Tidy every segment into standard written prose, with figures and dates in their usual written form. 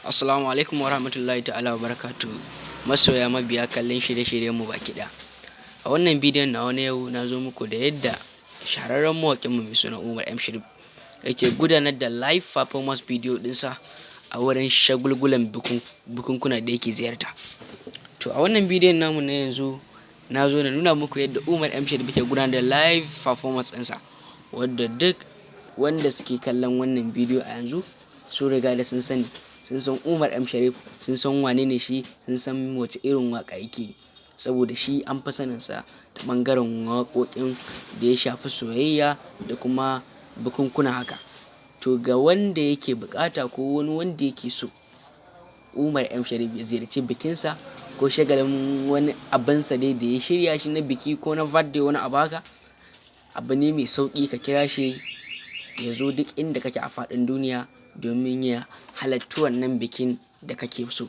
Assalamu alaikum wa rahmatullahi ta'ala wa barakatu. Masoya mabiya kallon shirye-shiryen mu baki ɗaya. A wannan bidiyon na wani yau na zo muku da yadda shahararren mawaƙin mu mai suna Umar M Sharif yake gudanar da live performance video ɗinsa a wurin shagulgulan bukunkuna da yake ziyarta. To a wannan bidiyon namu na yanzu na zo na nuna muku yadda Umar M Sharif yake gudanar da live performance ɗinsa, wadda duk wanda suke kallon wannan bidiyo a yanzu sun riga da sun sani, sun san Umar M Sharif, sun san wane ne shi, sun san wace irin waka yake, saboda shi an fi saninsa ta ɓangaren waƙoƙin da ya shafi soyayya da kuma bukunkuna haka. To ga wanda yake bukata ko wani wanda yake so Umar M Sharif ya ziyarci bikinsa ko shagalin wani abinsa dai da ya shirya shi na biki ko na birthday wani abu haka, abu ne mai sauƙi ka kira shi ya zo duk inda kake a faɗin duniya domin ya halarci wannan bikin da kake so.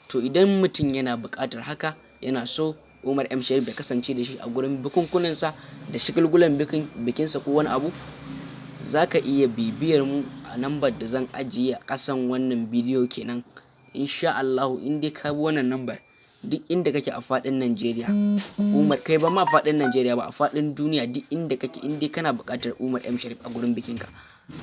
To idan mutum yana buƙatar haka, yana so Umar M Sharif ya kasance da shi a gurin bukunkunansa da shagulgulan bikinsa ko wani abu, za ka iya bibiyar mu a lambar da zan ajiye a ƙasan wannan bidiyo kenan. Insha Allahu in dai ka bi wannan lambar, duk inda kake a faɗin Najeriya, Umar kai ba ma faɗin Najeriya ba, a faɗin duniya duk inda kake, in dai kana buƙatar Umar M Sharif a gurin bikinka,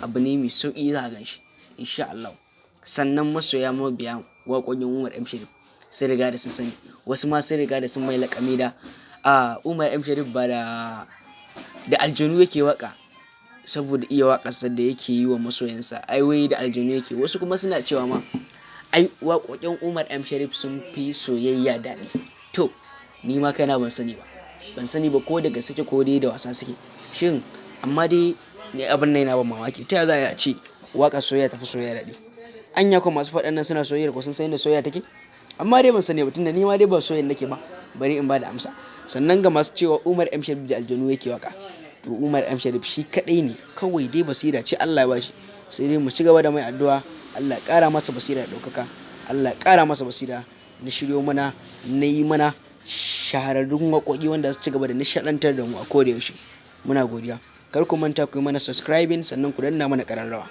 abu ne mai sauƙi za ka gan shi insha Allah. Sannan masoya mabiya waƙoƙin Umar M Sharif sun riga da sun sani, wasu ma sun riga da sun mai laƙami da Umar M Sharif ba da aljanu yake waka, saboda iya waƙarsa da yake yi wa masoyansa, ai wai da aljanu yake. Wasu kuma suna cewa ma ai waƙoƙin Umar M Sharif sun fi soyayya daɗi. To ni ma kaina ban sani ba ko daga suke ko dai da wasa suke, shin amma dai ne abin nan yana ban mamaki. Ta za a ce waƙar soyayya tafi soyayya daɗi? Anya kuma masu faɗan nan suna soyayya ko sun san yadda soyayya take? Amma dai ban sani ba, tunda ni ma dai ba soyayya nake ba, bari in ba da amsa. Sannan ga masu cewa Umar M Sharif da aljanu yake waka, to Umar M Sharif shi kadai ne, kawai dai basira ce Allah ya bashi, sai dai mu ci gaba da mai addu'a Allah ya ƙara masa basira da ɗaukaka, Allah ya ƙara masa basira na shiryo mana, na yi mana shahararrun waƙoƙi wanda su ci gaba da nishaɗantar da mu a koda yaushe. Muna godiya. Kar ku manta ku yi mana subscribing, sannan ku danna mana ƙararrawa.